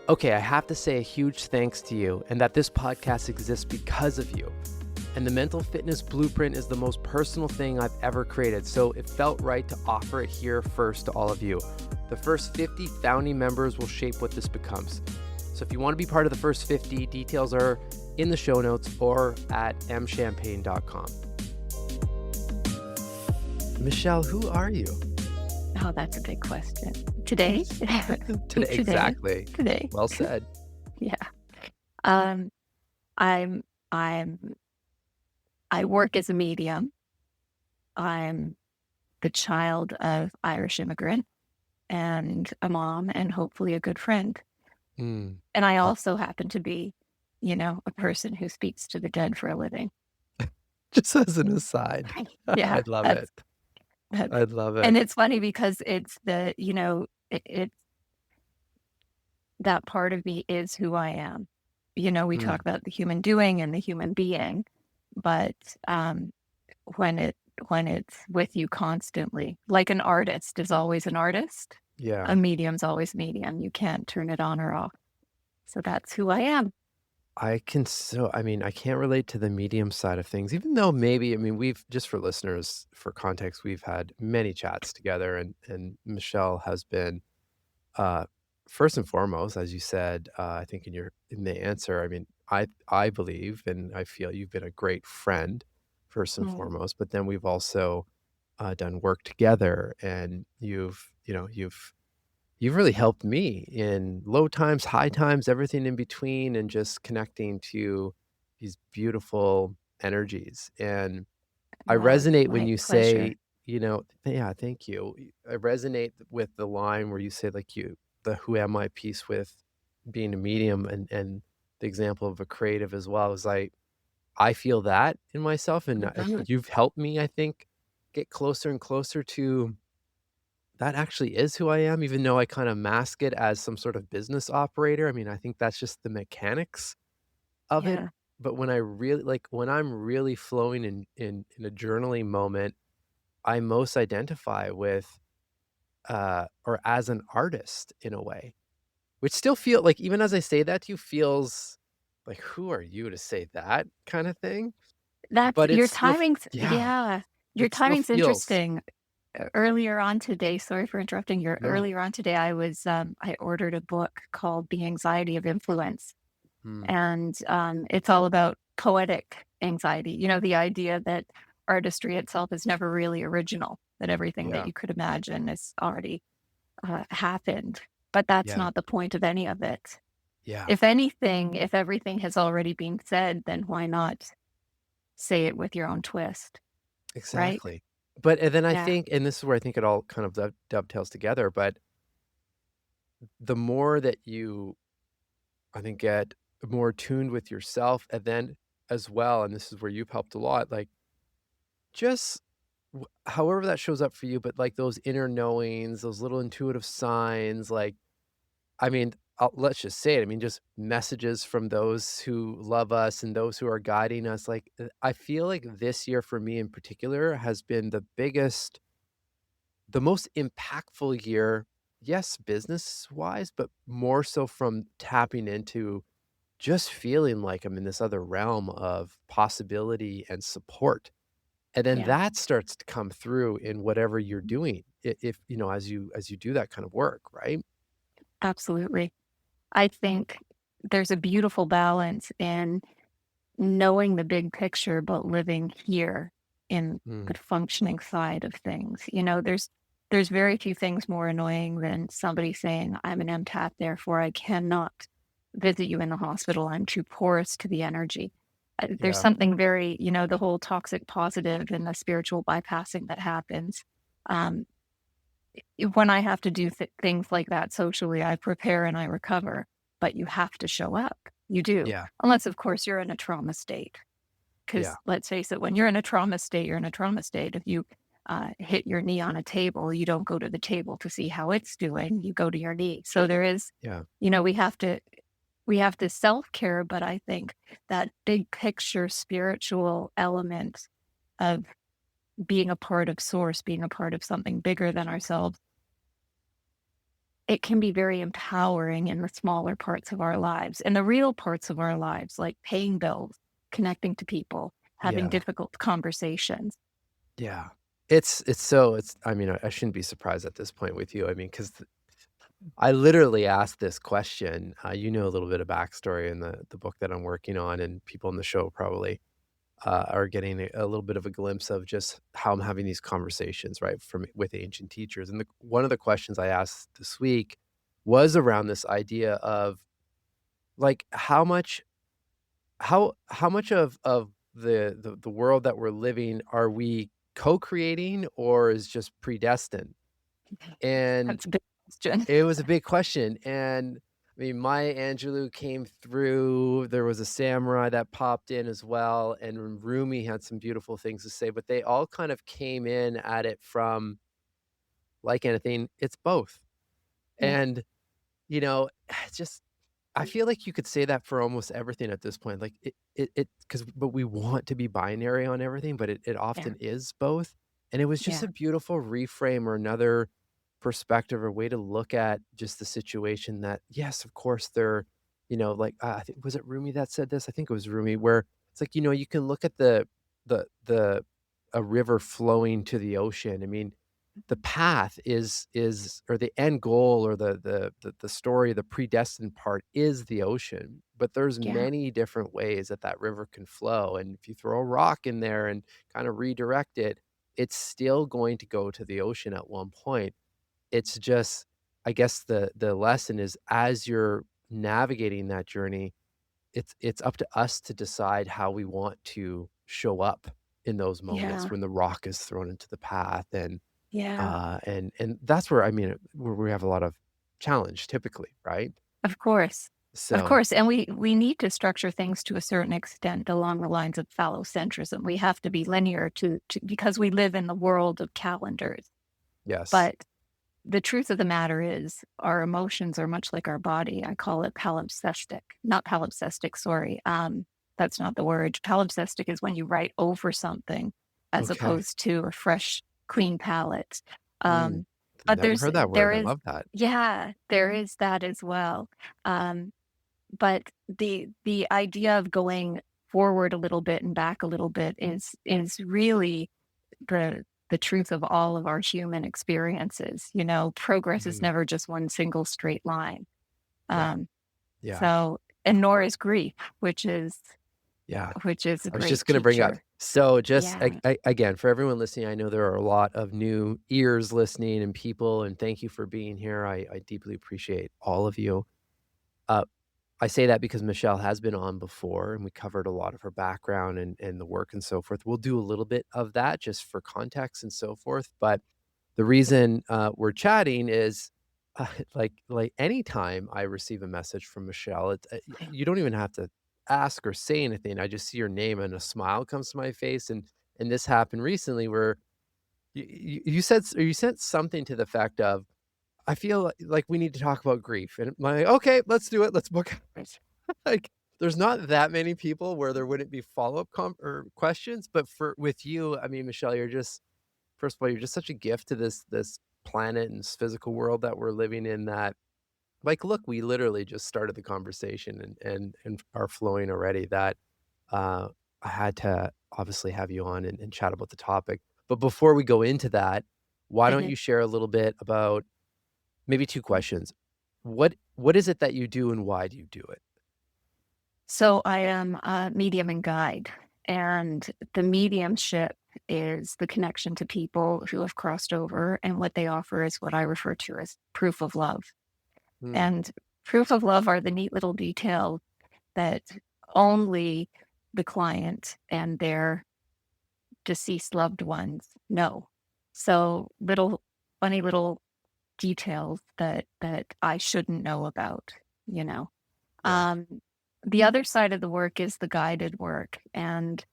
Okay, I have to say a huge thanks to you and that this podcast exists because of you. And the Mental Fitness Blueprint is the most personal thing I've ever created, so it felt right to offer it here first to all of you. The first 50 founding members will shape what this becomes. So if you want to be part of the first 50, details are in the show notes or at mchampagne.com. Michelle, who are you? Oh, that's a big question. Today? Today, exactly. Today. Well said. Yeah. I'm I work as a medium. I'm the child of Irish immigrant and a mom and hopefully a good friend. Mm. And I also happen to be, a person who speaks to the dead for a living. Just as an aside. Yeah, I love it. I love and it. it's funny because it's it's that part of me is who I am. We talk about the human doing and the human being, but when it's with you constantly, like an artist is always an artist, Yeah. a medium's always medium. You can't turn it on or off. So that's who I am. I can't relate to the medium side of things, even though we've, just for listeners, for context, we've had many chats together and Michelle has been, first and foremost, as you said, I think in the answer, I believe, and I feel you've been a great friend first and Mm. foremost, but then we've also, done work together and you've really helped me in low times, high times, everything in between, and just connecting to these beautiful energies. And I Well, it's resonate when my you pleasure. say, yeah, thank you. I resonate with the line where you say, like, the who am I piece with being a medium and the example of a creative as well is I feel that in myself. And Mhm. you've helped me, I think, get closer and closer to that actually is who I am, even though I kinda mask it as some sort of business operator. I think that's just the mechanics of it, Yeah. but when I'm really flowing in a journaling moment, I most identify with, or as an artist in a way, which still feel like even as I say that to you feels like, "Who are you to say that?" kinda thing, That's but your it's still timing's yeah, yeah. Your it still timing's feels interesting. Earlier on today, sorry for interrupting you. no. Earlier on today, I ordered a book called The Anxiety of Influence. Mm, And it's all about poetic anxiety. The idea that artistry itself is never really original, that everything that yeah, you could imagine has already happened. But that's yeah, not the point of any of it. yeah, If anything, if everything has already been said, then why not say it with your own twist, right? exactly. But and then I Yeah. think and this is where I think it all kind of dovetails together, but the more that you, I think, get more tuned with yourself, and then as well, and this is where you've helped a lot, like, just however that shows up for you, but, like, those inner knowings, those little intuitive signs, like, I mean, let's just say it, just messages from those who love us and those who are guiding us, like, I feel like this year for me in particular has been the most impactful year, yes, business-wise, but more so from tapping into just feeling like I'm in this other realm of possibility and support, and then Yeah, that starts to come through in whatever you're doing, I if, as you do that kind of work, right? absolutely. I think there's a beautiful balance in knowing the big picture, but living here in the Mm, functioning side of things. There's very few things more annoying than somebody saying, I'm an empath, therefore I cannot visit you in the hospital. I'm too porous to the energy. There's yeah, something very, the whole toxic positive and the spiritual bypassing that happens. Um, when I have to do things like that socially, I prepare and I recover, but you have to show up. You do. yeah, Unless, of course, you're in a trauma state. yeah, Because let's face it, when you're in a trauma state, you're in a trauma state. If you hit your knee on a table, you don't go to the table to see how it's doing. You go to your knee. So there is, yeah, we have to self-care, but I think that big picture spiritual element of being a part of source, being a part of something bigger than ourselves it can be very empowering in the smaller parts of our lives. And the real parts of our lives, like paying bills, connecting to people, having Yeah. difficult conversations. Yeah. It's I mean, I shouldn't be surprised at this point with you. I mean, 'cause I literally asked this question. You know a little bit of backstory in the book that I'm working on, and people in the show probably are getting a little bit of a glimpse of just how I'm having these conversations, right, from with ancient teachers. And one of the questions I asked this week was around this idea of like how much of the world that we're living are we co-creating or is just predestined? And That's a big question. it was a big question, and, I mean, Maya Angelou came through, there was a samurai that popped in as well, and Rumi had some beautiful things to say, but they all kind of came in at it from, like anything, it's both, Yeah. and, you know, just I feel like you could say that for almost everything at this point, like, because but we want to be binary on everything, but it Yeah. often is both, and it was just Yeah. a beautiful reframe or another perspective or way to look at just the situation that, yes, of course, like, I think was it Rumi that said this? I think it was Rumi, where it's like, you can look at the a river flowing to the ocean. I mean, the path is or the end goal or the story, the predestined part is the ocean, but there's Yeah. many different ways that that river can flow, and if you throw a rock in there and kinda redirect it, it's still going to go to the ocean at one point. It's just I guess the lesson is as you're navigating that journey, it's up to us to decide how we want to show up in those moments Yeah. when the rock is thrown into the path, Yeah. and that's where I mean, where we have a lot of challenge typically, right? Of course. Of So, course. And we need to structure things to a certain extent along the lines of phallocentrism. We have to be linear to because we live in the world of calendars. yes. But the truth of the matter is our emotions are much like our body. I call it palimpsestic. Not palimpsestic, sorry. That's not the word. Palimpsestic is when you write over something as Okay. opposed to a fresh, clean palette. Mm. Um, but Never heard that there word, I is love that. yeah, there is that as well. Um, but the idea of going forward a little bit and back a little bit is really the truth of all of our human experiences. Progress is Mhm. never just one single straight line. Yeah, Um, yeah, so and nor is grief, yeah. which is a I was great just gonna bring up teacher. so just Yeah. again, for everyone listening, I know there are a lot of new ears listening and people, and thank you for being here. I deeply appreciate all of you. Uh, I say that because Michelle has been on before, and we covered a lot of her background and the work and so forth. We'll do a little bit of that just for context and so forth, but the reason, we're chatting is, like, anytime I receive a message from Michelle, you don't even have to ask or say anything, I just see your name and a smile comes to my face, and this happened recently where you said something to the effect of, "I feel like we need to talk about grief," and I'm like, "Okay, let's do it, let's book it." Like, there's not that many people where there wouldn't be follow-up com or questions, but with you, I mean, Michelle, you're just first of all, you're just such a gift to this planet and this physical world that we're living in that like, look, we literally just started the conversation and are flowing already that, uh, I had to obviously have you on and chat about the topic. But before we go into that, why don't Mhm. you share a little bit about maybe 2 questions. What is it that you do and why do you do it? So I am a medium and guide, and the mediumship is the connection to people who have crossed over, and what they offer is what I refer to as proof of love. Mm, And proof of love are the neat little details that only the client and their deceased loved ones know. So funny little details that I shouldn't know about, you know. yeah, Um, the other side of the work is the guided work, and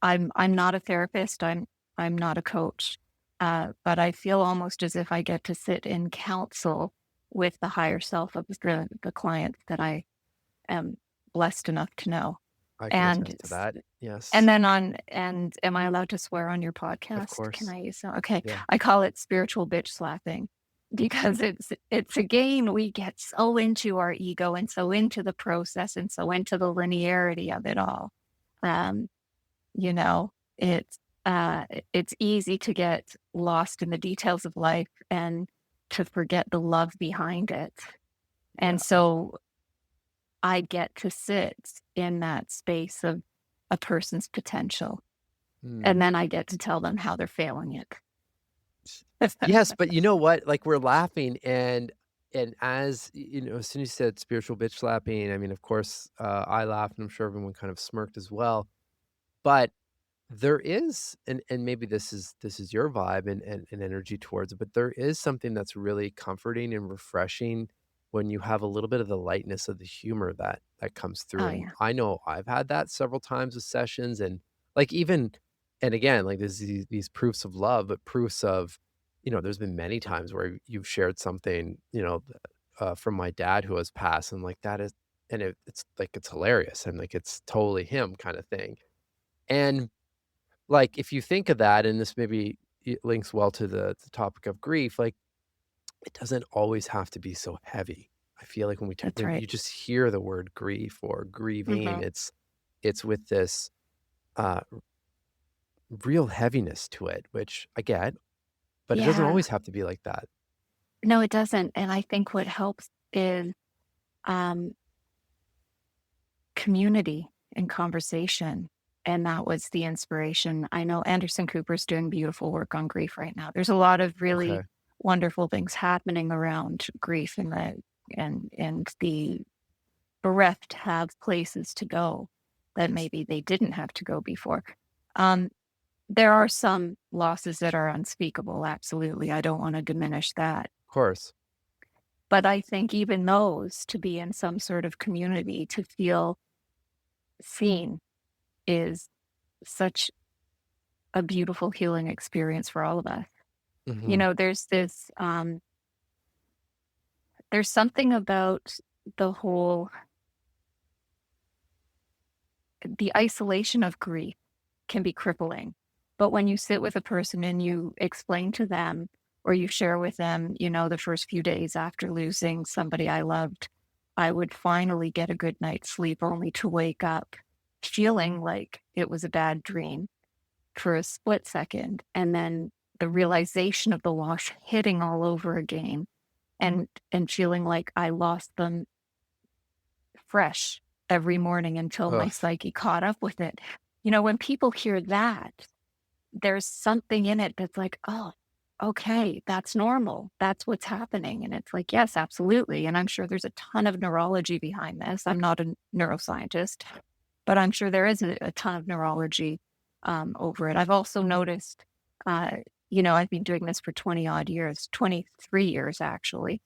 I'm not a therapist. I'm not a coach, but I feel almost as if I get to sit in counsel with the higher self of the client that I am blessed enough to know. I can And attest to s- that. and Yes, then and am I allowed to swear on your of podcast? Can course. I use okay. Yeah. I call it spiritual bitch slapping. because it's a game. We get so into our ego and so into the process and so into the linearity of it all. Um, you know, it's it's easy to get lost in the details of life and to forget the love behind it. And Yeah. so I get to sit in that space of a person's potential, Mm. and then I get to tell them how they're failing it. Yes, but you know what? Like, we're laughing, and as soon as you said spiritual bitch slapping, I mean, of course, I laughed, and I'm sure everyone kind of smirked as well. But there is, and maybe this is your vibe and energy towards it, but there is something that's really comforting and refreshing when you have a little bit of the lightness of the humor that comes through, Oh, and yeah. I know I've had that several times with sessions, and, like, even and again, like, there's these proofs of love, but proofs of there's been many times where you've shared something, from my dad who has passed, and, like, that is and it's, like, it's hilarious, and, like, it's totally him kinda thing, and like, if you think of that, and this maybe it links well to the topic of grief, like, it doesn't always have to be so heavy. I feel like That's when right. you just hear the word grief or grieving, Mhm. it's with this, real heaviness to it, which I get, but it doesn't Yeah. always have to be like that. No, it doesn't, and I think what helps is, um, community and conversation, and that was the inspiration. I know Anderson Cooper's doing beautiful work on grief right now. There's a lot of really Okay. wonderful things happening around grief and the bereft have places to go that maybe they didn't have to go before. Um, there are some losses that are unspeakable, absolutely. I don't wanna diminish that. Of course. But I think even those, to be in some sort of community, to feel seen is such a beautiful healing experience for all of us. You Mhm. know, there's something about the whole the isolation of grief can be crippling. But when you sit with a person and you explain to them or you share with them, the first few days after losing somebody I loved, I would finally get a good night's sleep only to wake up feeling like it was a bad dream for a split second. And then the realization of the loss hitting all over again and feeling like I lost them fresh every morning until my Ugh. psyche caught up with it. When people hear that, there's something in it that's like, "Oh, okay, that's normal. That's what's happening." And it's like, "Yes, absolutely." And I'm sure there's a ton of neurology behind this. I'm not a neuroscientist, but I'm sure there is a ton of neurology over it. I've also noticed, uh, I've been doing this for 20 odd years, 23 years actually.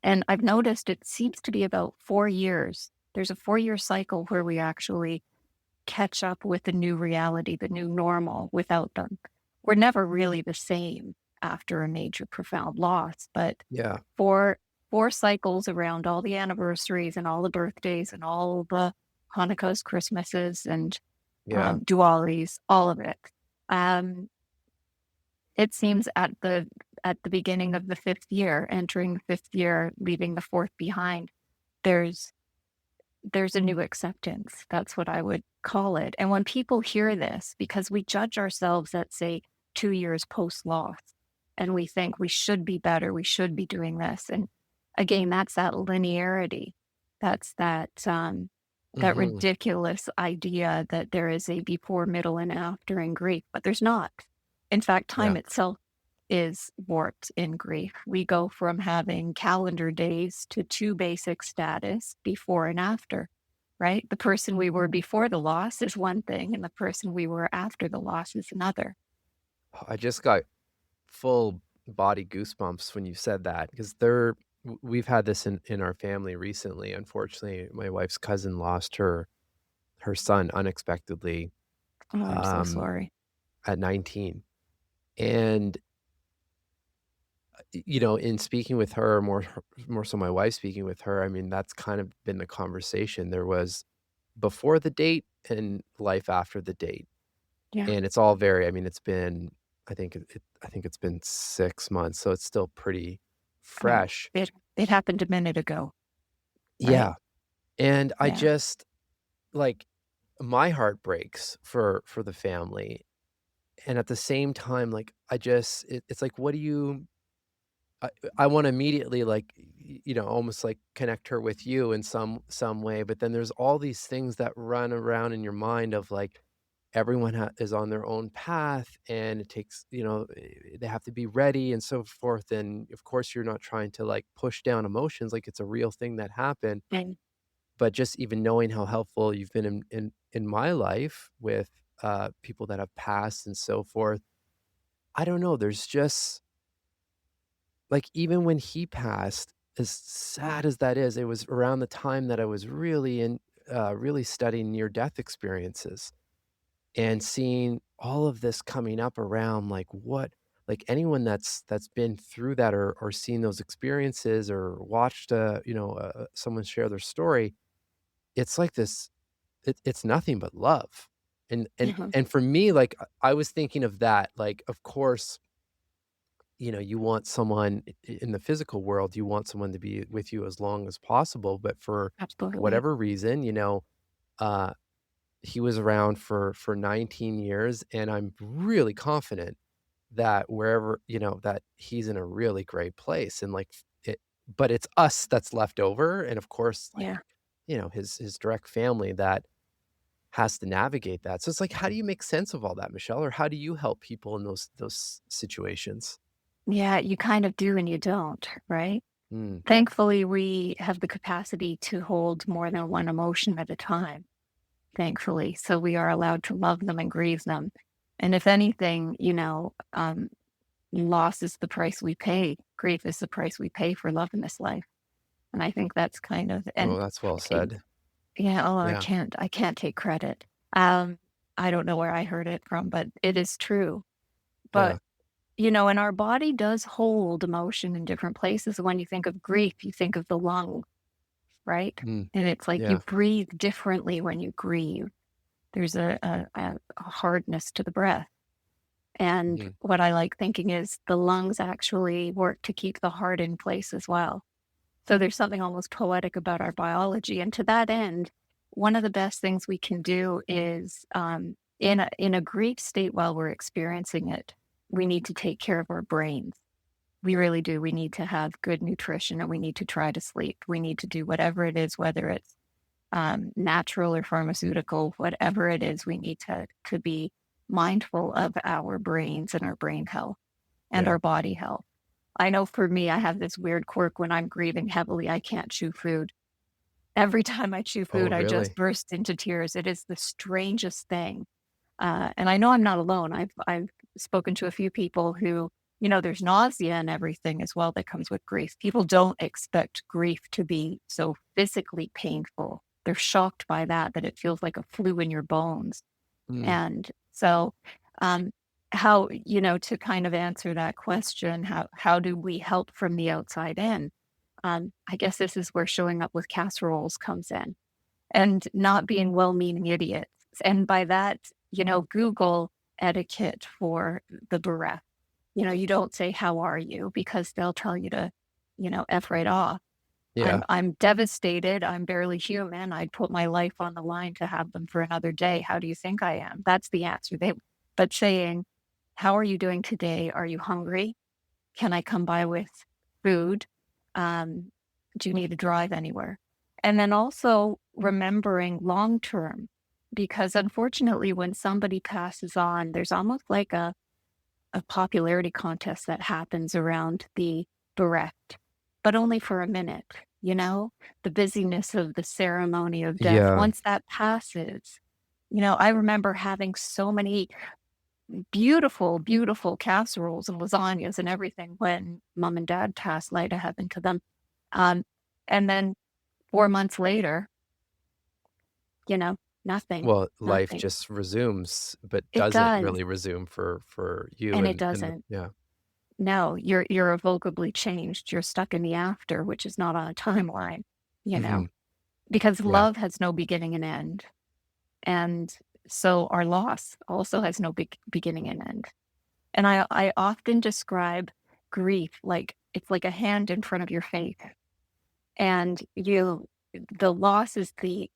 And I've noticed it seems to be about 4 years. There's a 4-year cycle where we actually catch up with the new reality, the new normal without them. We're never really the same after a major profound loss, but Yeah. four four cycles around all the anniversaries and all the birthdays and all the Hanukkahs, Christmases, and Yeah. Diwalis, all of it. Um, it seems at the beginning of the fifth year, entering the fifth year, leaving the fourth behind, there's there's a new acceptance. That's what I would call it. And when people hear this, because we judge ourselves at, say, 2 years post loss, and we think we should be better, we should be doing this. And again, that's that linearity. That's that Mhm. ridiculous idea that there is a before, middle, and after in grief, but there's not. In fact, time Yeah. itself is warped in grief. We go from having calendar days to two basic status, before and after, right? The person we were before the loss is one thing, and the person we were after the loss is another. I just got full body goosebumps when you said that because we've had this in our family recently. Unfortunately, my wife's cousin lost her son unexpectedly, Oh, I'm so um, sorry. at 19. And, in speaking with her, more so my wife speaking with her, I mean, that's kind of been the conversation. There was before the date and life after the date. Yeah. And it's all very I mean, it's been I think it's been 6 months, so it's still pretty Right. fresh. It happened a minute ago, right? Yeah, and I Yeah. just like, my heart breaks for the family, and at the same time, like, it's like, what do you I I wanna immediately, like, almost, like, connect her with you in some way, but then there's all these things that run around in your mind of, like, everyone is on their own path, and it takes they have to be ready and so forth, and, of course, you're not trying to, like, push down emotions, like, it's a real thing that happened, And but just even knowing how helpful you've been in my life with, people that have passed and so forth, I don't know, there's just like, even when he passed, as sad as that is, it was around the time that I was really studying near-death experiences and seeing all of this coming up around, like, anyone that's been through that or seen those experiences or watched, someone share their story, it's like this it's nothing but love. And and mhm, and for me, like, I was thinking of that, like, of course, you want someone in the physical world, you want someone to be with you as long as possible, but for absolutely. whatever reason, uh, he was around for 19 years, and I'm really confident that wherever that he's in a really great place, and, like, it but it's us that's left over, and, of course, like, Yeah. his direct family that has to navigate that. So it's like, how do you make sense of all that, Michelle, or how do you help people in those situations? Yeah, you kind of do and you don't, right? Mm, Thankfully, we have the capacity to hold more than one emotion at a time, thankfully. So we are allowed to love them and grieve them. And if anything, loss is the price we pay. Grief is the price we pay for love in this life. And I think that's kind of, oh, and that's well eh, said. yeah, oh, Yeah, I can't take credit. Um, I don't know where I heard it from, but it is true. But yeah, and our body does hold emotion in different places. When you think of grief, you think of the lung, right? mm, And it's like you yeah, breathe differently when you grieve. There's a hardness to the breath. And mhm, what I like thinking is the lungs actually work to keep the heart in place as well. So there's something almost poetic about our biology. And to that end, one of the best things we can do is in a grief state while we're experiencing it, we need to take care of our brains. We really do. We need to have good nutrition and we need to try to sleep. We need to do whatever it is, whether it's natural or pharmaceutical, whatever it is, we need to be mindful of our brains and our brain health and yeah. our body health. I know for me, I have this weird quirk when I'm grieving heavily, I can't chew food. Every time I chew Oh, food, I just really? burst into tears. It is the strangest thing. And I know I'm not alone. I've spoken to a few people who, there's nausea and everything as well that comes with grief. People don't expect grief to be so physically painful. They're shocked by that it feels like a flu in your bones. Mm, And so, um, how, to kind of answer that question, how do we help from the outside in? I guess this is where showing up with casseroles comes in and not being well-meaning idiots. And by that, Google etiquette for the bereft. You don't say, "How are you?" because they'll tell you to, F right off. yeah, I'm devastated. I'm barely human. I'd put my life on the line to have them for another day. How do you think I am? That's the answer. But saying, "How are you doing today? Are you hungry? Can I come by with food? Um, do you need to drive anywhere?" And then also remembering long term, because unfortunately, when somebody passes on, there's almost like a popularity contest that happens around the bereft, but only for a minute, the busyness of the ceremony of death. yeah. Once that passes, I remember having so many beautiful, beautiful casseroles and lasagnas and everything when mom and dad passed, light of heaven to them. Um, and then 4 months later, you know, nothing, Well, life nothing. just resumes, but It doesn't does. really resume for you And it and the doesn't. yeah. No, you're irrevocably changed. You're stuck in the after, which is not on a timeline, you know, Mhm. because Yeah, love has no beginning and end. And so our loss also has no beginning and end. And I often describe grief like it's like a hand in front of your face, and the loss is the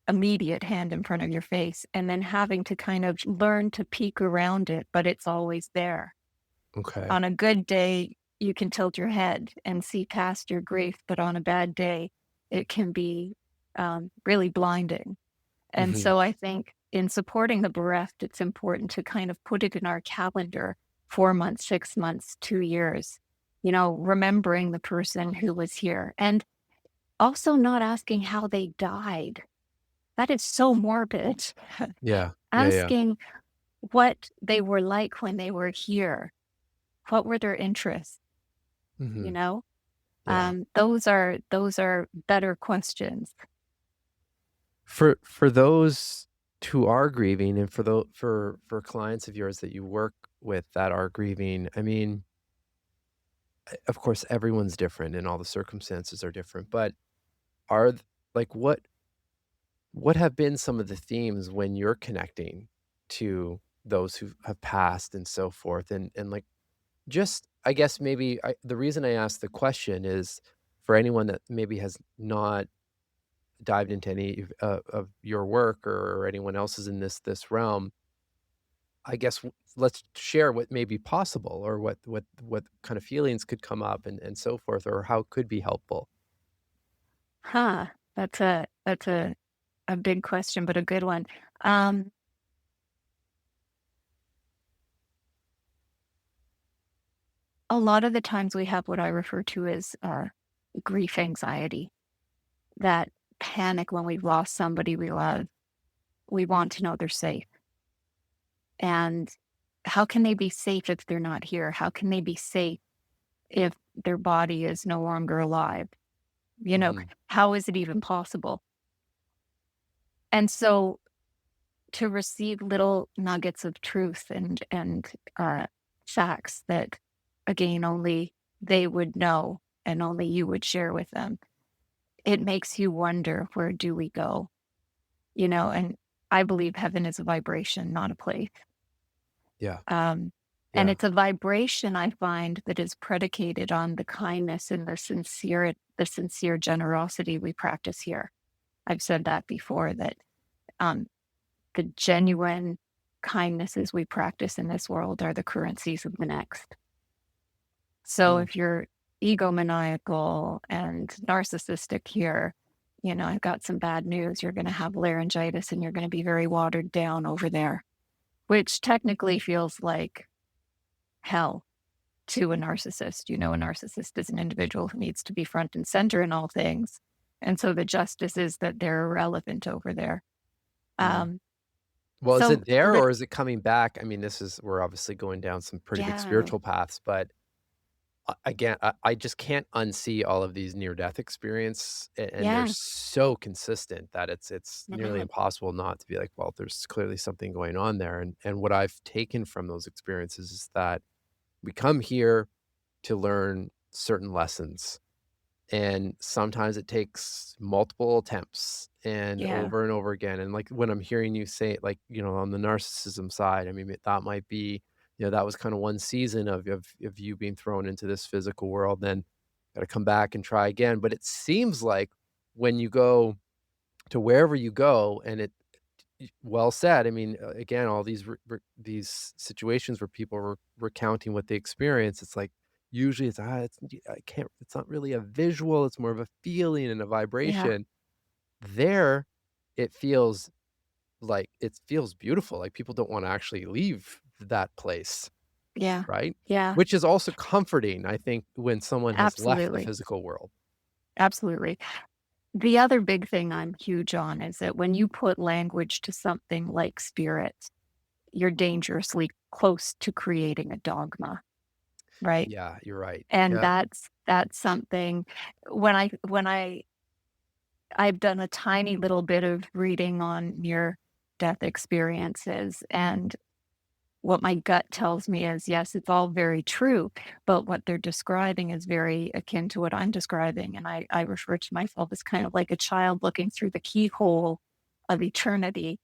immediate hand in front of your face, and then having to kind of learn to peek around it, but it's always there. Okay. On a good day, you can tilt your head and see past your grief, but on a bad day, it can be really blinding. And Mhm. so I think in supporting the bereft, it's important to kind of put it in our calendar 4 months, 6 months, 2 years, remembering the person who was here and also not asking how they died. That is so morbid. Yeah. Yeah, yeah. Asking what they were like when they were here. What were their interests, you Mhm. know? Yeah. Those are better questions. For those who are grieving and for clients of yours that you work with that are grieving, I mean, of course, everyone's different and all the circumstances are different, but are th like, what have been some of the themes when you're connecting to those who have passed and so forth? And, like, just I guess maybe the reason I asked the question is for anyone that maybe has not dived into any of your work or anyone else's in this realm, I guess let's share what may be possible or what kind of feelings could come up and so forth, or how it could be helpful. Huh, that's a big question, but a good one. Um, a lot of the times we have what I refer to as, grief anxiety, that panic when we've lost somebody we love. We want to know they're safe, and how can they be safe if they're not here? How can they be safe if their body is no longer alive? You know, Mhm. how is it even possible? And so to receive little nuggets of truth and facts that, again, only they would know and only you would share with them, it makes you wonder, where do we go? And I believe heaven is a vibration, not a place. Yeah, Um, and yeah. it's a vibration I find that is predicated on the kindness and the sincere generosity we practice here. I've said that before, that um, the genuine kindnesses we practice in this world are the currencies of the next. So Mm, if you're egomaniacal and narcissistic here, I've got some bad news. You're going to have laryngitis and you're going to be very watered down over there, which technically feels like hell to a narcissist. A narcissist is an individual who needs to be front and center in all things. And so the justice is that they're irrelevant over there. mm. Um, Well, is so, it there lit- or is it coming back? I mean, this is we're obviously going down some pretty big yeah, spiritual paths, but again, I just can't unsee all of these near-death experience, and they're yeah, so consistent that it's nearly yeah, impossible not to be like, "Well, there's clearly something going on there," and what I've taken from those experiences is that we come here to learn certain lessons, and sometimes it takes multiple attempts yeah, and over again, and, like, when I'm hearing you say it, like, on the narcissism side, I mean, that might be that was kinda one season of you being thrown into this physical world, then gotta come back and try again, but it seems like when you go to wherever you go, and well said, I mean, again, all these these situations where people are recounting what they experience, it's like, usually I can't it's not really a visual, it's more of a feeling and a yeah, vibration. There, it feels it feels beautiful, like, people don't wanna actually leave that place, yeah, right? yeah, Which is also comforting, I think, when someone has left the absolutely, physical world. absolutely. The other big thing I'm huge on is that when you put language to something like spirit, you're dangerously close to creating a dogma, right? Yeah, you're right. And Yeah. that's something I've done a tiny little bit of reading on near death experiences, and what my gut tells me is, yes, it's all very true, but what they're describing is very akin to what I'm describing. And I refer to myself as kind of like a child looking through the keyhole of eternity.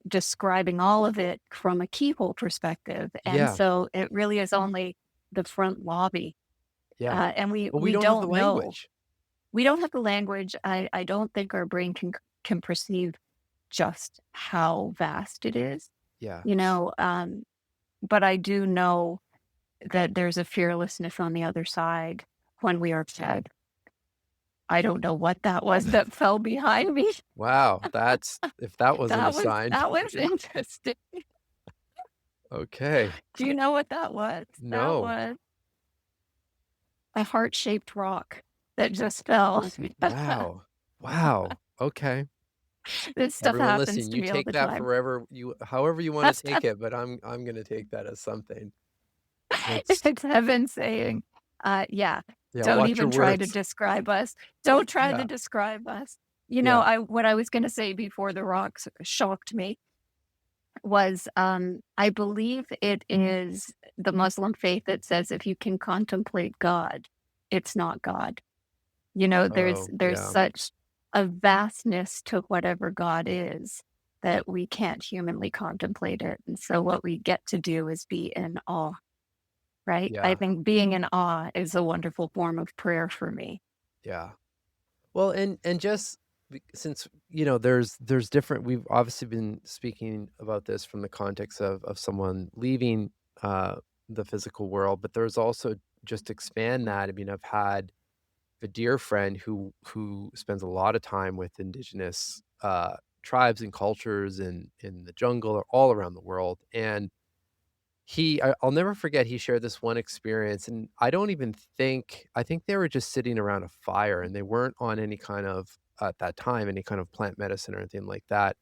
describing all of it from a keyhole perspective, and Yeah, so it really is only the front lobby, yeah. and we Well, we we don't have the don't know. language. We don't have the language. I don't think our brain can perceive just how vast it is, Yeah. you know, but I do know that there's a fearlessness on the other side when we are fed. I don't know what that was that fell behind me. Wow, that's if that wasn't a sign. That was interesting. Okay. Do you know what that was? That No. was a heart-shaped rock that just fell. Wow. Wow. Okay. This stuff Everyone happens listen, to you me all take the that time. forever you however you wanna take it, but I'm gonna take that as something. That's It's heaven saying, yeah, yeah, don't watch your even try to words. describe us. Don't try to Yeah, describe us. You know, yeah. I what I was gonna say before the rocks shocked me was, I believe it is the Muslim faith that says if you can contemplate God, it's not God. You know, Oh, there's yeah, such a vastness to whatever God is that we can't humanly contemplate it, and so what we get to do is be in awe. Right? I yeah, think being in awe is a wonderful form of prayer for me. yeah. Well, and just since, there's different we've obviously been speaking about this from the context of someone leaving, the physical world, but there's also just expand that, I mean, I've had a dear friend who spends a lot of time with indigenous, tribes and cultures in the jungle or all around the world, and I'll never forget he shared this one experience, and I think they were just sitting around a fire, and they weren't on any kind of at that time, any kind of plant medicine or anything like that,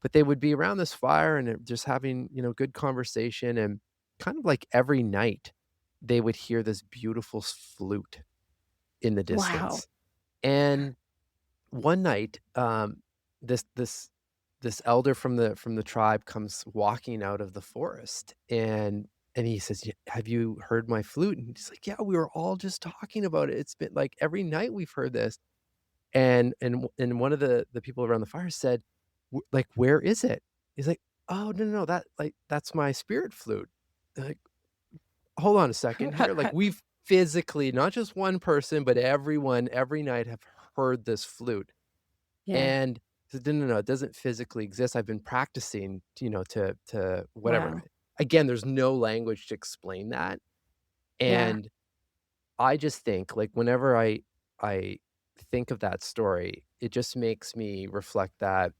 but they would be around this fire and they're just having, good conversation, and kind of like every night, they would hear this beautiful flute in the Wow. distance, and one night, this this this elder from the tribe comes walking out of the forest, and he says, Have you heard my flute?" And he's like, "Yeah, we were all just talking about it. It's been like every night we've heard this." And one of the people around the fire said, like, where is it?" He's like, "Oh, no, no, no, that's my spirit flute." They're like, "Hold on a second here." Like, we've physically, not just one person, but everyone every night have heard this flute. Yeah. And he said, "No, no, no, it doesn't physically exist. I've been practicing, to whatever." Wow. Again, there's no language to explain that, Yeah. and I just think, like, whenever I think of that story, it just makes me reflect that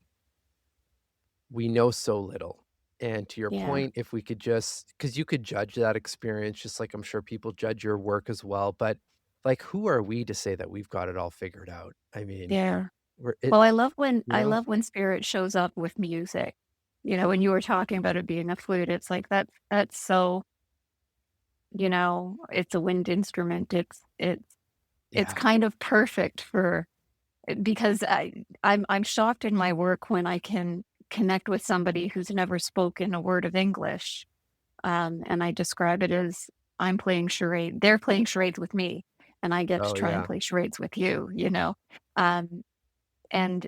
we know so little, and to your Yeah. point, if we could just, because you could judge that experience just like I'm sure people judge your work as well, but, like, who are we to say that we've got it all figured out? I mean, Yeah. we're it Well, you I know? love when spirit shows up with music. You know, when you were talking about it being a flute, it's like that's so, it's a wind instrument. It's Yeah. kind of perfect for because I'm shocked in my work when I can connect with somebody who's never spoken a word of English. And I describe it as they're playing charades with me, and I get to Oh, try and yeah. play charades with you, you know? Um, and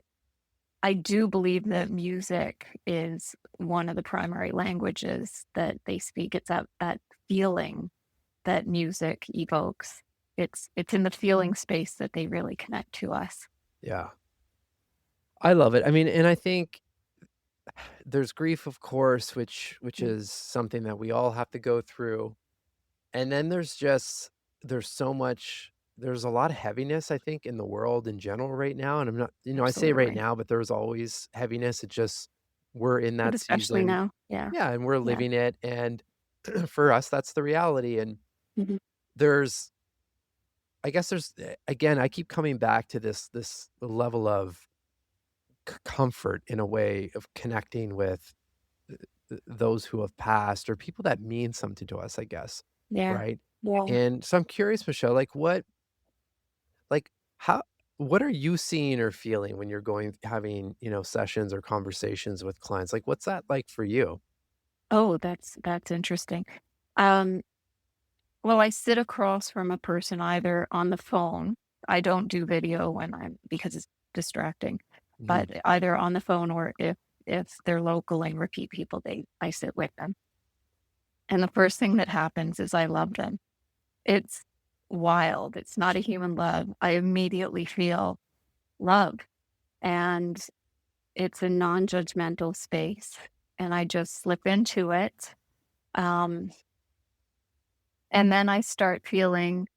I do believe that music is one of the primary languages that they speak. It's that feeling that music evokes. It's in the feeling space that they really connect to us. Yeah. I love it. I mean, and I think there's grief, of course, which Mm, is something that we all have to go through, and then there's so much there's a lot of heaviness, I think, in the world in general right now, and I'm not I say right absolutely. now, but there's always heaviness, it just we're in But that especially season. now. Yeah. Yeah, and we're Yeah. living it, and for us, that's the reality, and Mhm. there's I guess again, I keep coming back to this level of comfort in a way of connecting with those who have passed or people that mean something to us, I guess, Yeah. right? Yeah. And so I'm curious, Michelle, like, how what are you seeing or feeling when you're having, sessions or conversations with clients? Like, what's that like for you? Oh, that's interesting. Um, well, I sit across from a person either on the phone. I don't do video when I'm because it's distracting, Mhm. but either on the phone or if if they're local and repeat people, I sit with them. And the first thing that happens is I love them. It's wild. It's not a human love. I immediately feel love, and it's a non-judgmental space, and I just slip into it. Um, and then I start feeling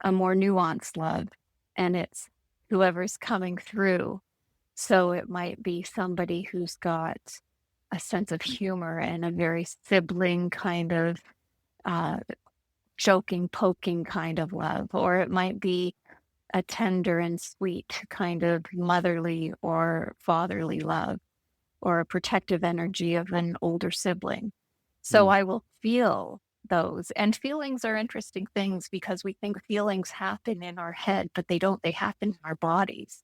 a more nuanced love, and it's whoever's coming through. So it might be somebody who's got a sense of humor and a very sibling kind of uh, joking, poking kind of love, or it might be a tender and sweet kind of motherly or fatherly love, or a protective energy of an older sibling. So Mm, I will feel those. And feelings are interesting things because we think feelings happen in our head, but they don't. They happen in our bodies.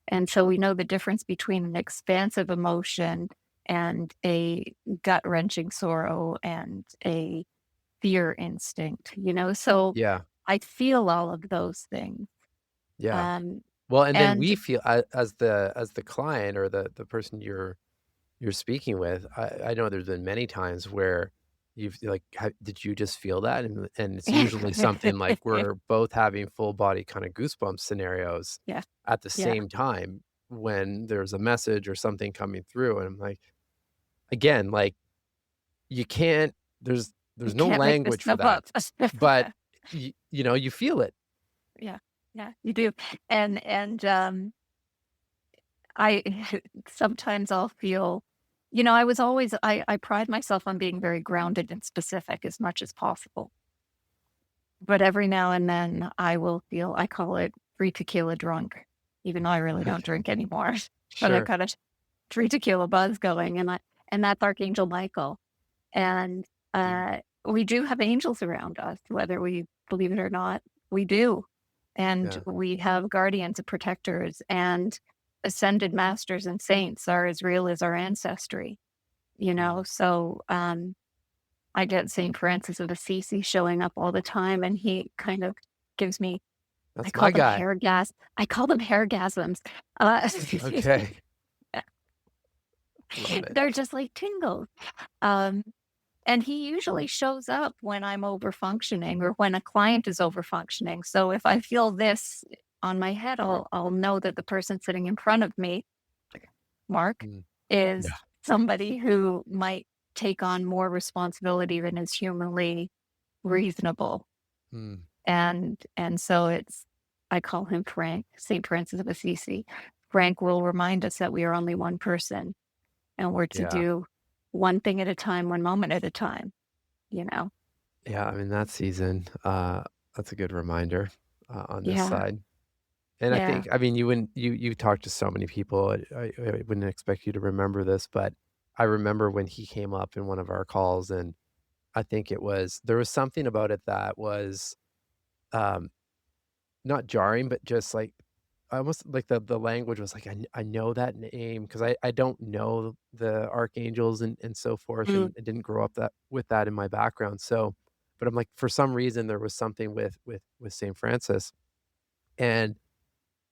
And so we know the difference between an expansive emotion and a gut wrenching sorrow and a fear instinct, you know? So yeah, I feel all of those things. yeah. Um, Well, and then we and feel as the client or the person you're speaking with, I know there's been many times where you've like, did you just feel that? And it's usually something like we're both having full body kind of goosebumps scenarios yeah, at the yeah, same time when there's a message or something coming through. And I'm like, again, like you can't, you there's no can't make this language for stuff that, up. but you know, you feel it. Yeah, yeah, you do. And I sometimes I'll feel, I was always I pride myself on being very grounded and specific as much as possible. But every now and then I will feel, I call it free tequila drunk, even though I really don't drink anymore. But I Sure. got a free tequila buzz going, and that's Archangel Michael. And Mm, we do have angels around us, whether we believe it or not, we do. And yeah. we have guardians and protectors, and ascended masters and saints are as real as our ancestry, you know? Mm. So I get St. Francis of Assisi showing up all the time, and he kind of gives me, That's my guy. I call them hairgasms. Uh, Okay. Love it. they're just like tingles. Um, And he usually shows up when I'm over functioning or when a client is over functioning. So if I feel this on my head, I'll know that the person sitting in front of me, Mark, Mm. is Yeah. somebody who might take on more responsibility than is humanly reasonable. Mm. And so it's, I call him Frank, St. Francis of Assisi. Frank will remind us that we are only one person and we're to Yeah. do one thing at a time, one moment at a time, you know? Yeah, I mean, that season, that's a good reminder, on this Yeah. side. And I Yeah. think I mean, you talked to so many people, I wouldn't expect you to remember this, but I remember when he came up in one of our calls, and I think there was something about it that was, um, not jarring, but just, like, I almost like the language was like, I know that name because I don't know the archangels and so forth, Mm, and I didn't grow up that with that in my background, so but I'm like, for some reason, there was something with Saint Francis, and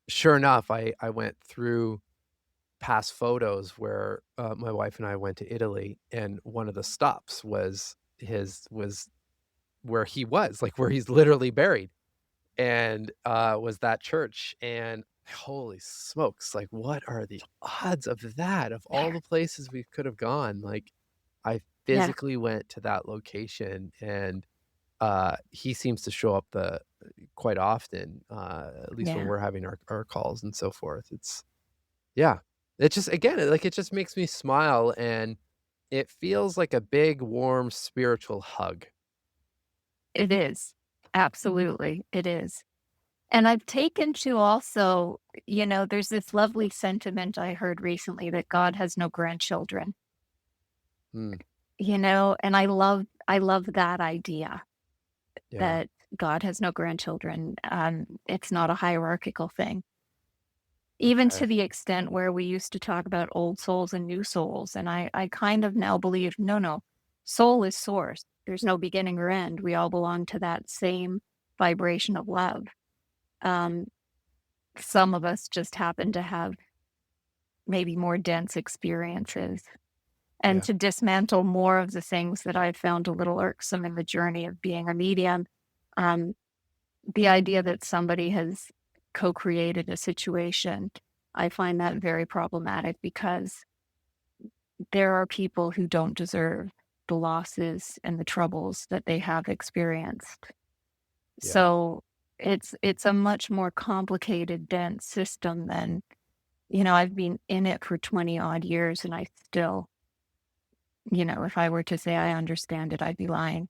sure enough, I went through past photos where, my wife and I went to Italy, and one of the stops was where he was, like, where he's literally buried, and, was that church, and holy smokes, like, what are the odds of that? Of all the places we could have gone, like, I yeah, physically went to that location, and, he seems to show up quite often, at least when yeah. we're having our calls and so forth. Yeah. It just again, like, it just makes me smile, and it feels like a big, warm spiritual hug. It is. Absolutely, it is. And I've taken to also, there's this lovely sentiment I heard recently that God has no grandchildren, Mm, and I love that idea yeah, that God has no grandchildren. It's not a hierarchical thing. Even okay. to the extent where we used to talk about old souls and new souls, and I kind of now believe, no, no, soul is source. There's no beginning or end. We all belong to that same vibration of love. Um, some of us just happen to have maybe more dense experiences, and Yeah. to dismantle more of the things that I've found a little irksome in the journey of being a medium. Um, the idea that somebody has co-created a situation, I find that very problematic because there are people who don't deserve the losses and the troubles that they have experienced. Yeah. So it's a much more complicated, dense system than, I've been in it for 20 odd years and I still, if I were to say I understand it, I'd be lying.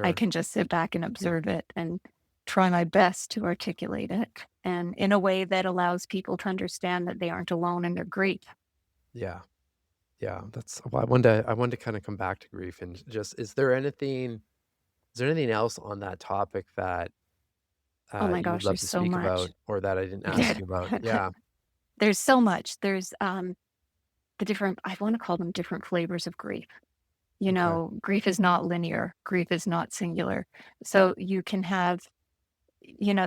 I Sure. can just sit back and observe it and try my best to articulate it and in a way that allows people to understand that they aren't alone in their grief. Yeah. Yeah. That's well, I wanted to kinda come back to grief and just is there anything else on that topic that, Oh my you would gosh, love there's to so speak much. about or that I didn't ask you about? Yeah. There's so much. There's the different, I want to call them different flavors of grief. Okay. Grief is not linear, grief is not singular. So you can have,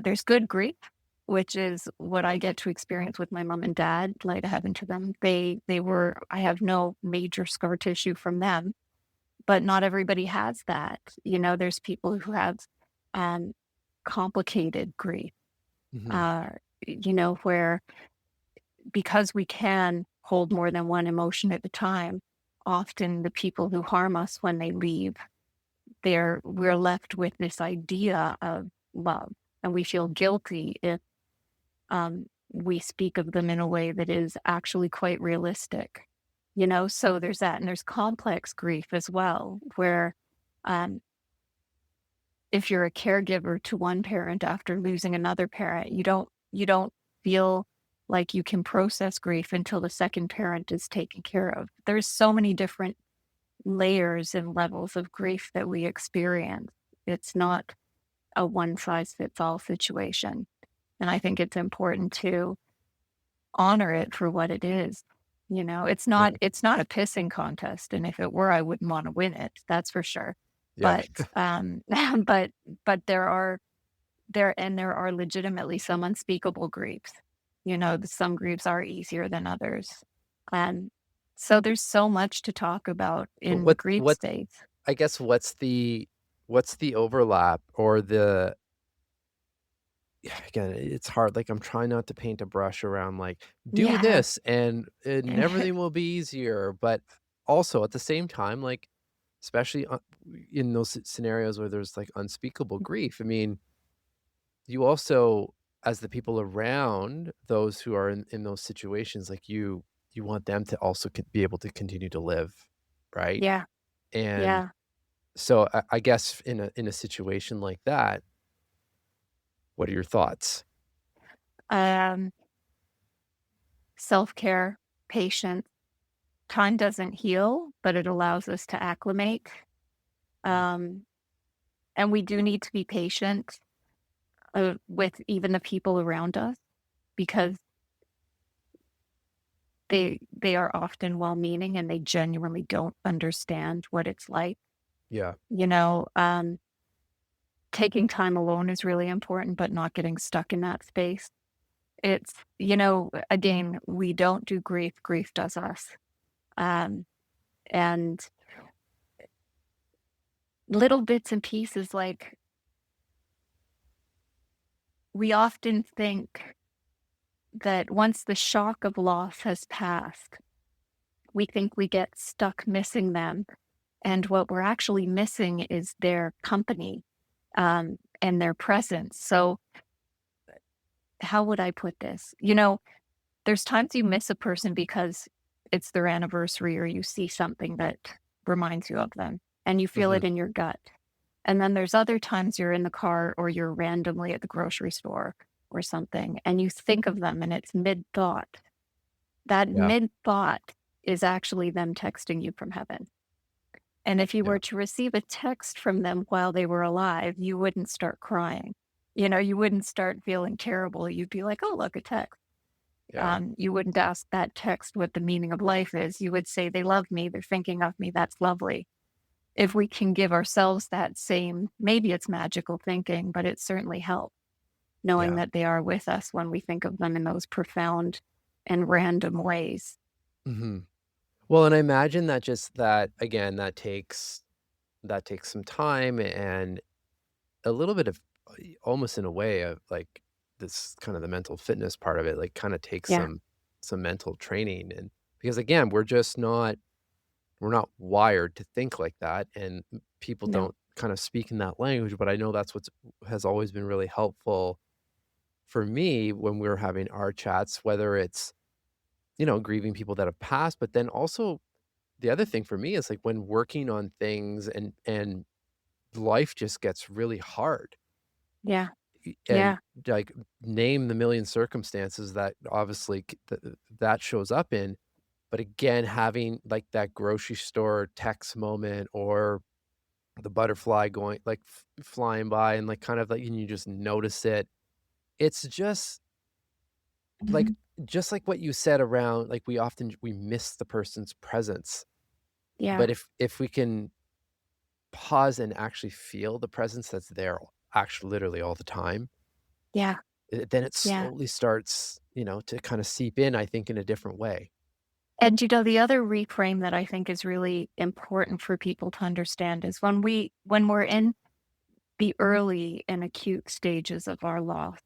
there's good grief, which is what I get to experience with my mom and dad, light of heaven to them. I have no major scar tissue from them, but not everybody has that. There's people who have um, complicated grief, Mhm. uh, where because we can hold more than one emotion at a time, often the people who harm us when they leave, we're left with this idea of love, and we feel guilty if we speak of them in a way that is actually quite realistic. So there's that, and there's complex grief as well, where um, if you're a caregiver to one parent after losing another parent, you don't feel like you can process grief until the second parent is taken care of. There's so many different layers and levels of grief that we experience. It's not a one size fits all situation. And I think it's important to honor it for what it is. It's Yeah. not it's not a pissing contest. And if it were, I wouldn't want to win it. That's for sure. Yeah. But but there are legitimately some unspeakable griefs. Some griefs are easier than others. And so there's so much to talk about But in the grief space. I guess what's the overlap or the yeah, again, it's hard, like, I'm trying not to paint a brush around, like, "Do Yeah. this and everything will be easier," but also at the same time, like, especially, in those scenarios where there's, like, unspeakable grief, I mean, you also as the people around those who are in those situations, like, you want them to also be able to continue to live, right? Yeah. And Yeah. so I guess in a situation like that, what are your thoughts? Um, Self-care, patience. Time doesn't heal, but it allows us to acclimate. Um, and we do need to be patient with even the people around us because they are often well-meaning and they genuinely don't understand what it's like. Yeah, You know, um, Taking time alone is really important, but not getting stuck in that space. Again, we don't do grief, grief does us. Um, and little bits and pieces, like we often think that once the shock of loss has passed, we think we get stuck missing them. And what we're actually missing is their company and their presence. So, how would I put this? There's times you miss a person because it's their anniversary or you see something that reminds you of them and you feel mhm, it in your gut. And then there's other times you're in the car or you're randomly at the grocery store or something and you think of them and it's mid thought. That yeah, mid thought is actually them texting you from heaven. And if you yeah, were to receive a text from them while they were alive, you wouldn't start crying. You wouldn't start feeling terrible. You'd be like, oh, look, a text. yeah, You wouldn't ask that text what the meaning of life is. You would say, they love me. They're thinking of me. That's lovely. If we can give ourselves that same, maybe it's magical thinking, but it certainly helps knowing yeah, that they are with us when we think of them in those profound. in random ways. Mhm. Well, and I imagine that just that again, that takes some time and a little bit of almost in a way of like this kind of the mental fitness part of it, like kind of takes Yeah. some mental training and because again, we're not wired to think like that and people No. don't kind of speak in that language, but I know that's what's has always been really helpful for me when we're having our chats, whether it's, grieving people that have passed, but then also the other thing for me is like when working on things and life just gets really hard Yeah. and Yeah. like name the million circumstances that obviously that shows up in. But again, having like that grocery store text moment or the butterfly going like flying by and like kind of like and you just notice it. It's like Mhm. just like what you said around like we miss the person's presence. Yeah. But if we can pause and actually feel the presence that's there actually literally all the time, Yeah. then it Yeah. slowly starts, to kind of seep in, I think, in a different way. And, the other reframe that I think is really important for people to understand is when we're in the early and acute stages of our loss,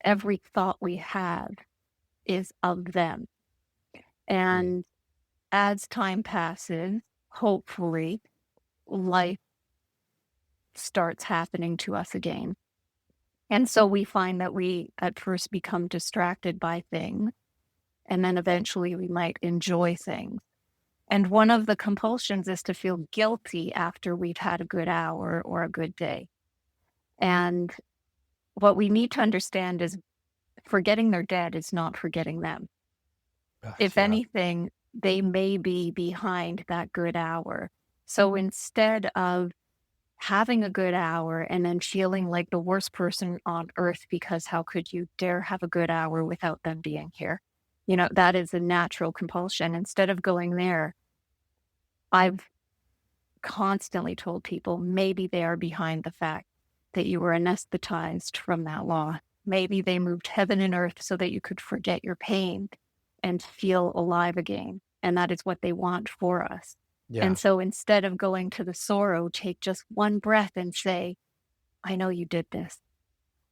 every thought we have is of them. Mm, And as time passes, hopefully, life starts happening to us again. And so we find that we at first become distracted by things, and then eventually we might enjoy things. And one of the compulsions is to feel guilty after we've had a good hour or a good day. And what we need to understand is forgetting they're dead is not forgetting them. If yeah. anything, they may be behind that good hour. So instead of having a good hour and then feeling like the worst person on earth because how could you dare have a good hour without them being here? That is a natural compulsion. Instead of going there, I've constantly told people maybe they are behind the fact that you were anesthetized from that law. Maybe they moved heaven and earth so that you could forget your pain and feel alive again. And that is what they want for us. And Yeah. so instead of going to the sorrow, take just one breath and say, I know you did this.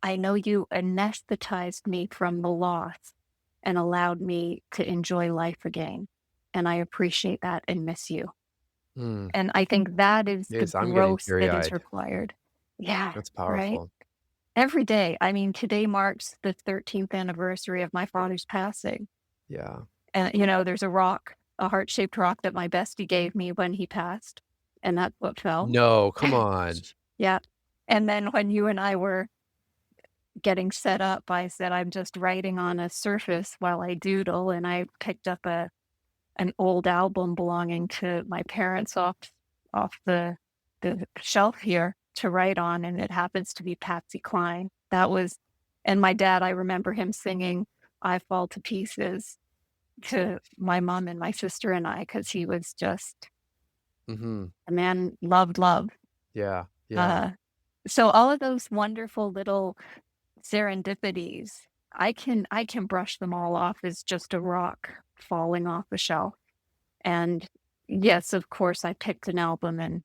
I know you anesthetized me from the loss and allowed me to enjoy life again. And I appreciate that and miss you. Mm, And I think that is it the is. I'm getting growth that is teary-eyed. required. Yeah, That's right? powerful. Every day. I mean, today marks the 13th anniversary of my father's passing. Yeah. And, there's a heart-shaped rock that my bestie gave me when he passed, and that's what fell. No, come on. Yeah. And then when you and I were getting set up, I said, I'm just writing on a surface while I doodle, and I picked up an old album belonging to my parents off the shelf here to write on, and it happens to be Patsy Cline. That was and my dad, I remember him singing "I Fall to Pieces" to my mom and my sister and I, because he was just Mhm. a man loved love. Yeah, yeah, Uh, so all of those wonderful little serendipities, I can brush them all off as just a rock falling off a shelf. And yes, of course, I picked an album and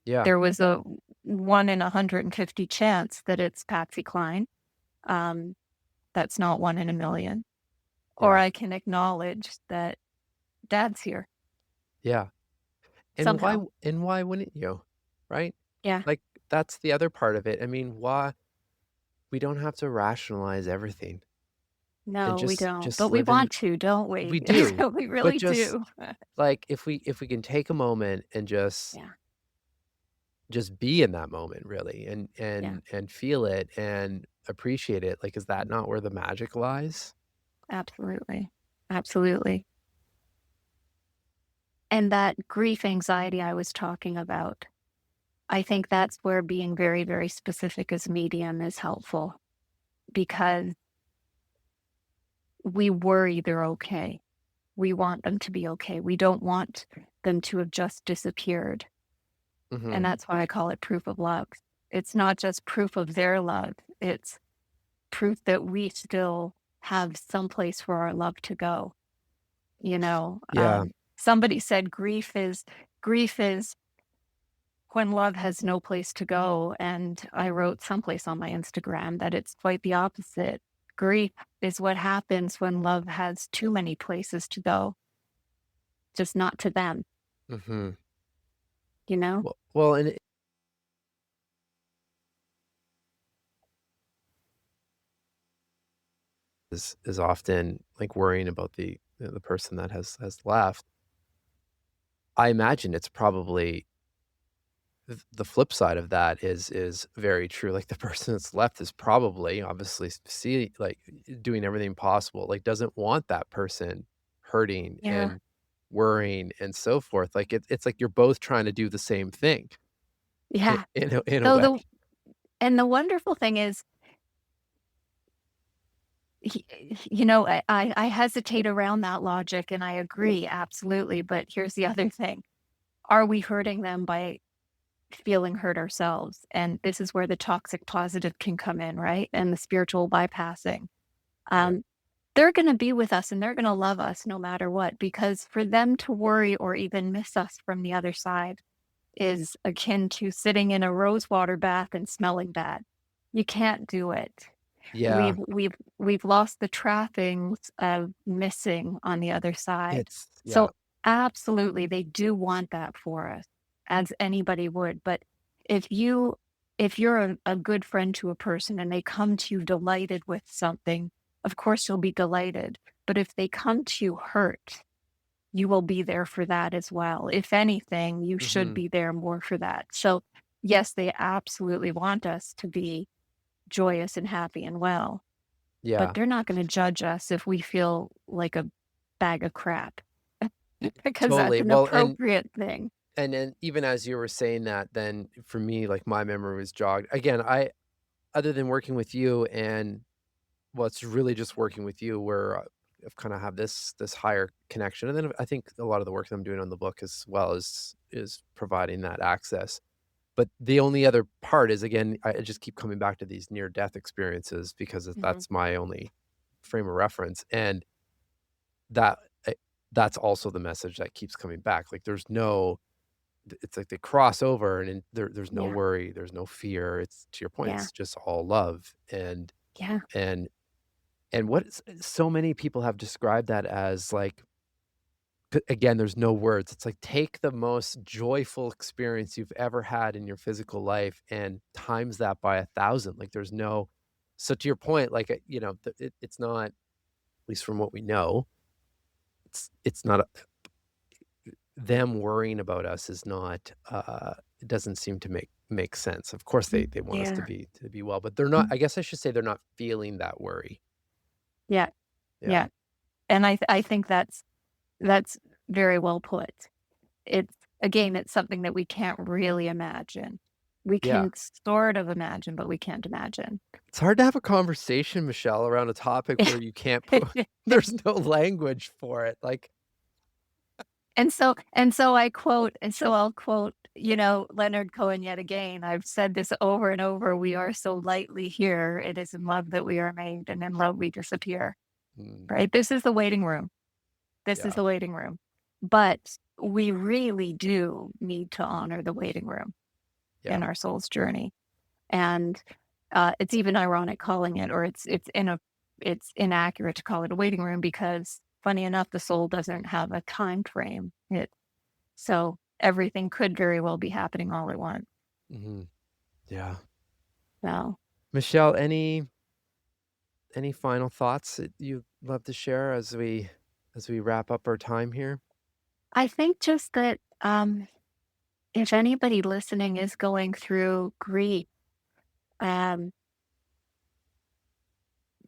yeah, there was a 1 in 150 chance that it's Patsy Cline. Um, that's not 1 in a million. Or yeah, I can acknowledge that dad's here yeah. somehow. And why wouldn't you? Right? Yeah. Like, that's the other part of it. I mean, why we don't have to rationalize everything and No, we don't. just But we live in want to, don't we? we do, We but really just, do. like, if we can take a moment and Yeah. just be in that moment really Yeah. and feel it and appreciate it, like, is that not where the magic lies? Absolutely. Absolutely. And that grief anxiety I was talking about, I think that's where being very, very specific as medium is helpful because we worry they're okay. We want them to be okay. We don't want them to have just disappeared. And Mhm. that's why I call it proof of love. It's not just proof of their love, it's proof that we still have some place for our love to go, you know? Yeah. Somebody said grief is when love has no place to go, and I wrote someplace on my Instagram that it's quite the opposite. Grief is what happens when love has too many places to go, just not to them, Mhm. you know? Well, and it is often, like, worrying about the person that has left. I imagine it's probably the flip side of that is very true. Like, the person that's left is probably, obviously, doing everything possible, like, doesn't want that person hurting Yeah. and worrying and so forth. Like, it's like you're both trying to do the same thing Yeah. in a So way. the wonderful thing is, you know, I hesitate around that logic and I agree, absolutely. But here's the other thing. Are we hurting them by feeling hurt ourselves? And this is where the toxic positive can come in, right? And the spiritual bypassing. Yeah. Um, they're going to be with us and they're going to love us no matter what, because for them to worry or even miss us from the other side is akin to sitting in a rosewater bath and smelling bad. You can't do it. Yeah. We've lost the trappings of missing on the other side. Yeah. So absolutely, they do want that for us, as anybody would. But if you if you're a good friend to a person and they come to you delighted with something, of course you'll be delighted. But if they come to you hurt, you will be there for that as well. If anything, you should Mhm. be there more for that. So yes, they absolutely want us to be joyous and happy and well, but Yeah. they're not gonna judge us if we feel like a bag of crap, because that's Totally. an Well, appropriate thing. and then even as you were saying that, then for me, like, my memory was jogged. Again, I other than working with you and well, it's really just working with you where I've kinda have this higher connection, and then I think a lot of the work that I'm doing on the book as well is providing that access. But the only other part is, again, I just keep coming back to these near-death experiences because Mhm. that's my only frame of reference, and that eh, that's also the message that keeps coming back. Like, there's no it's like they cross over and there's no Yeah, worry, there's no fear. It's to your point, yeah, it's just all love, yeah. and what so many people have described that as, like, again, there's no words. It's like, take the most joyful experience you've ever had in your physical life and times that by 1,000. Like, there's no so to your point, like, it's not, at least from what we know, it's not a them worrying about us is not, it doesn't seem to make sense. Of course, they want us Yeah, to be well, but they're not, I guess I should say they're not feeling that worry. yeah, Yeah. yeah, and I think that's very well put. It's again, it's something that we can't really imagine. We Yeah. can sort of imagine, but we can't imagine. It's hard to have a conversation, Michelle, around a topic where you can't put there's no language for it, like And so I'll quote, Leonard Cohen yet again. I've said this over and over. We are so lightly here. It is in love that we are made, and in love we disappear. mm, Right? This is the waiting room. This is yeah, the waiting room. But we really do need to honor the waiting room yeah, in our soul's journey. And it's even ironic calling it, or it's inaccurate to call it a waiting room because funny enough, the soul doesn't have a time frame. So everything could very well be happening all at once. mhm, yeah. So Michelle, any final thoughts that you'd love to share as we wrap up our time here? I think just that if anybody listening is going through grief, um,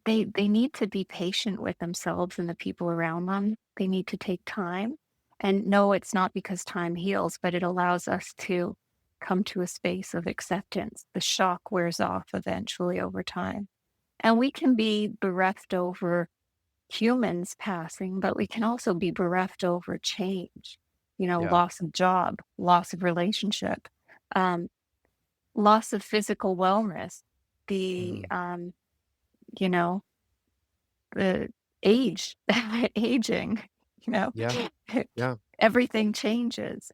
they need to be patient with themselves and the people around them. They need to take time. And no, it's not because time heals, but it allows us to come to a space of acceptance. The shock wears off eventually over time. And we can be bereft over humans passing, but we can also be bereft over change, Yeah, loss of job, loss of relationship, um, loss of physical wellness, the, mhm, you know, the age, aging, you know, Yeah, yeah, everything changes.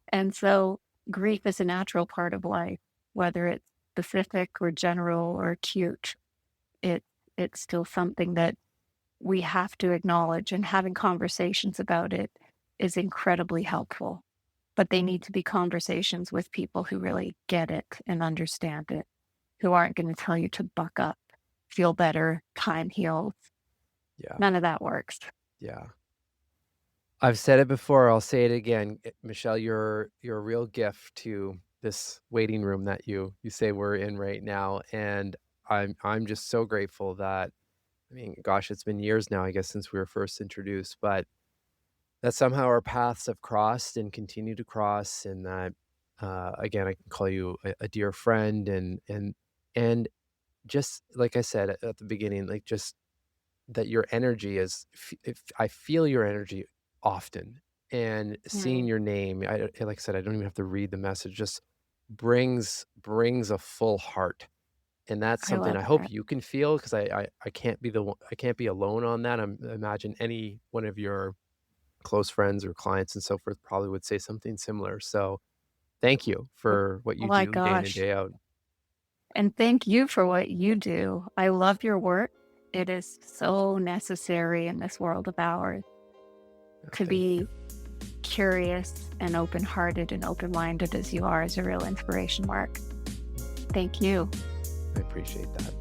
And so grief is a natural part of life, whether it's specific or general or acute. It it's still something that we have to acknowledge, and having conversations about it is incredibly helpful. But they need to be conversations with people who really get it and understand it, who aren't going to tell you to buck up, feel better, time heals. yeah, None of that works. yeah. I've said it before, I'll say it again. Michelle, you're a real gift to this waiting room that you say we're in right now, and I'm just so grateful that I mean, gosh, it's been years now, I guess, since we were first introduced, but that somehow our paths have crossed and continue to cross, and that, again, I can call you a dear friend, and just like I said at the beginning, like, just that your energy is if I feel your energy often, and seeing Mm, your name, like I said, I don't even have to read the message, just brings a full heart, and that's I something love I hope that. you can feel 'cause I can't be the one I can't be alone on that. I imagine any one of your close friends or clients and so forth probably would say something similar, so thank you Oh for what oh you my do day in and gosh. day out. And thank you for what you do. I love your work. It is so necessary in this world of ours Yeah, to thank you. be curious and open hearted and open minded as you are is a real inspiration, Mark. Thank you. I appreciate that.